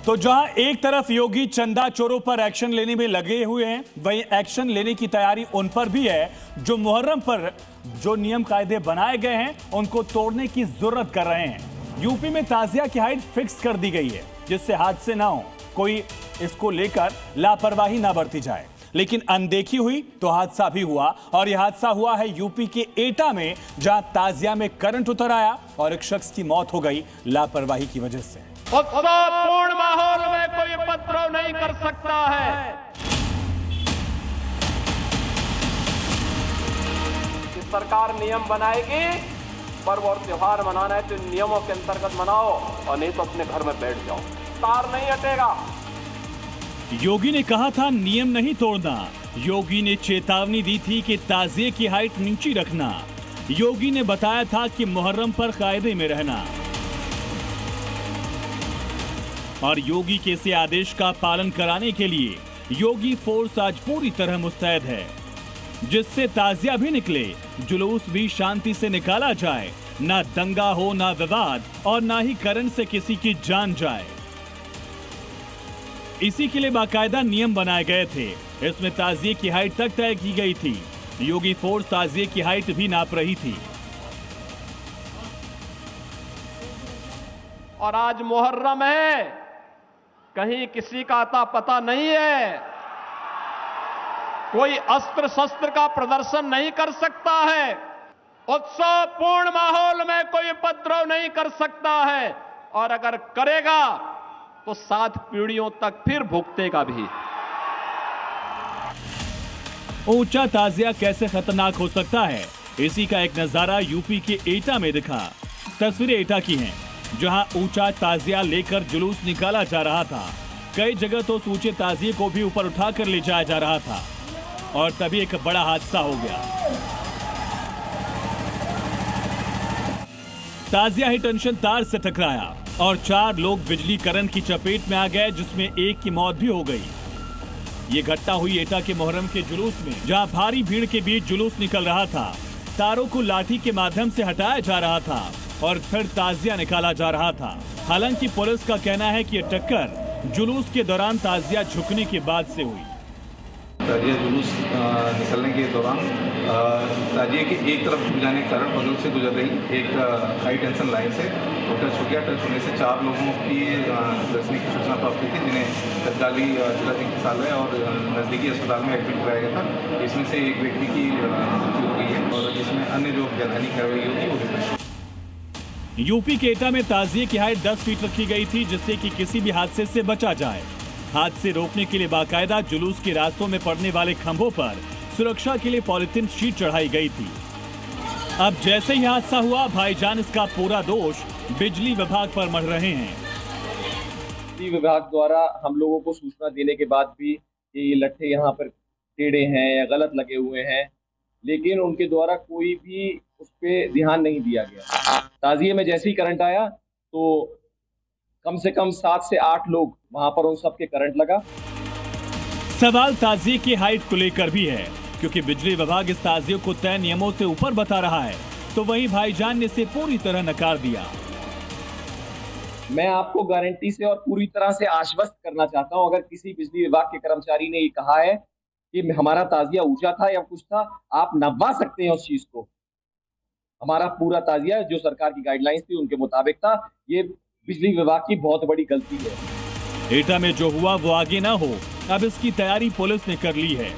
तो जहां एक तरफ योगी चंदा चोरों पर एक्शन लेने में लगे हुए हैं, वहीं एक्शन लेने की तैयारी उन पर भी है जो मुहर्रम पर जो नियम कायदे बनाए गए हैं उनको तोड़ने की जरूरत कर रहे हैं। यूपी में ताजिया की हाइट फिक्स कर दी गई है जिससे हादसे ना हो, कोई इसको लेकर लापरवाही ना बरती जाए। लेकिन अनदेखी हुई तो हादसा भी हुआ, और यह हादसा हुआ है यूपी के एटा में, जहां ताजिया में करंट उतर आया और एक शख्स की मौत हो गई लापरवाही की वजह से। उत्सवपूर्ण माहौल में कोई उपद्रव नहीं कर सकता है। कि सरकार नियम बनाएगी, पर्व और त्योहार मनाना है तो इन नियमों के अंतर्गत मनाओ, और नहीं तो अपने घर में बैठ जाओ। तार नहीं हटेगा। योगी ने कहा था नियम नहीं तोड़ना। योगी ने चेतावनी दी थी कि ताजिए की हाइट नीची रखना। योगी ने बताया था कि मुहर्रम पर कायदे में रहना, और योगी के इस आदेश का पालन कराने के लिए योगी फोर्स आज पूरी तरह मुस्तैद है, जिससे ताजिया भी निकले, जुलूस भी शांति से निकाला जाए, ना दंगा हो, ना विवाद, और ना ही करंट से किसी की जान जाए। इसी के लिए बाकायदा नियम बनाए गए थे। इसमें ताजिए की हाइट तक तय की गई थी। योगी फोर्स ताजिए की हाइट भी नाप रही थी। और आज मुहर्रम है, कहीं किसी का आता पता नहीं है। कोई अस्त्र शस्त्र का प्रदर्शन नहीं कर सकता है। उत्सवपूर्ण माहौल में कोई उपद्रव नहीं कर सकता है, और अगर करेगा तो 7 पीढ़ियों तक फिर भुगतेगा भी। ऊंचा ताजिया कैसे खतरनाक हो सकता है, इसी का एक नजारा यूपी के एटा में दिखा। तस्वीरें एटा की हैं, जहां ऊंचा ताजिया लेकर जुलूस निकाला जा रहा था। कई जगह तो ऊंचे ताजिए को भी ऊपर उठाकर ले जाया जा रहा था, और तभी एक बड़ा हादसा हो गया। ताजिया ही टंशन तार से टकराया और 4 लोग बिजली करंट की चपेट में आ गए, जिसमें एक की मौत भी हो गई। ये घटना हुई एटा के मुहर्रम के जुलूस में, जहां भारी भीड़ के बीच जुलूस निकल रहा था। तारों को लाठी के माध्यम से हटाया जा रहा था और फिर ताजिया निकाला जा रहा था। हालांकि पुलिस का कहना है कि यह टक्कर जुलूस के दौरान ताजिया झुकने के बाद से हुई। ताजिया जुलूस निकलने के दौरान ताजिए के एक तरफ झुक जाने के कारण बगल से गुजर रही एक हाई टेंशन लाइन से टच हो गया। टच होने से 4 लोगों की दर्शनी की सूचना प्राप्त हुई थी, जिन्हें तत्काली जिला चिकित्सालय और नज़दीकी अस्पताल में एडमिट कराया गया था। इसमें से एक व्यक्ति की मृत्यु हो गई है, और इसमें अन्य जो वैधानिक कार्रवाई होगी वो। यूपी के एटा में ताजिए की हाइट 10 फीट रखी गई थी, जिससे कि किसी भी हादसे से बचा जाए। हादसे रोकने के लिए बाकायदा जुलूस के रास्तों में पड़ने वाले खंभों पर सुरक्षा के लिए पॉलिथीन शीट चढ़ाई गई थी। अब जैसे ही हादसा हुआ, भाईजान इसका पूरा दोष बिजली विभाग पर मढ़ रहे हैं। बिजली विभाग द्वारा हम लोगों को सूचना देने के बाद भी कि ये लट्ठे यहाँ पर टेढ़े हैं या गलत लगे हुए हैं, लेकिन उनके द्वारा कोई भी उस पर ध्यान नहीं दिया गया। ताजिए में जैसे ही करंट आया तो कम से कम 7 से 8 लोग वहां पर, उन सबके करंट लगा। सवाल ताजिए की हाइट को लेकर भी है, क्योंकि बिजली विभाग इस ताजिए को तय नियमों से ऊपर बता रहा है, तो वहीं भाईजान ने इसे पूरी तरह नकार दिया। मैं आपको गारंटी से और पूरी तरह से आश्वस्त करना चाहता हूं, अगर किसी बिजली विभाग के कर्मचारी ने ये कहा है कि हमारा ताजिया ऊंचा था या कुछ था, आप नभवा सकते हैं उस चीज को। हमारा पूरा ताजिया जो सरकार की गाइडलाइंस थी उनके मुताबिक था। ये बिजली विभाग की बहुत बड़ी गलती है। एटा में जो हुआ वो आगे ना हो, अब इसकी तैयारी पुलिस ने कर ली है।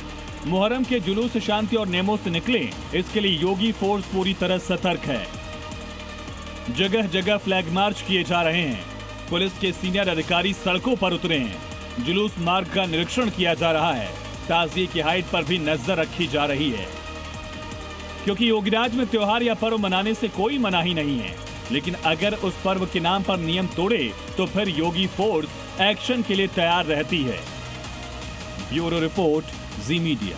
मुहर्रम के जुलूस शांति और नियमों से निकले, इसके लिए योगी फोर्स पूरी तरह सतर्क है। जगह जगह फ्लैग मार्च किए जा रहे हैं। पुलिस के सीनियर अधिकारी सड़कों पर उतरे हैं। जुलूस मार्ग का निरीक्षण किया जा रहा है। ताजिए की हाइट पर भी नजर रखी जा रही है, क्योंकि योगीराज में त्योहार या पर्व मनाने से कोई मनाही नहीं है, लेकिन अगर उस पर्व के नाम पर नियम तोड़े तो फिर योगी फोर्स एक्शन के लिए तैयार रहती है। ब्यूरो रिपोर्ट, जी मीडिया।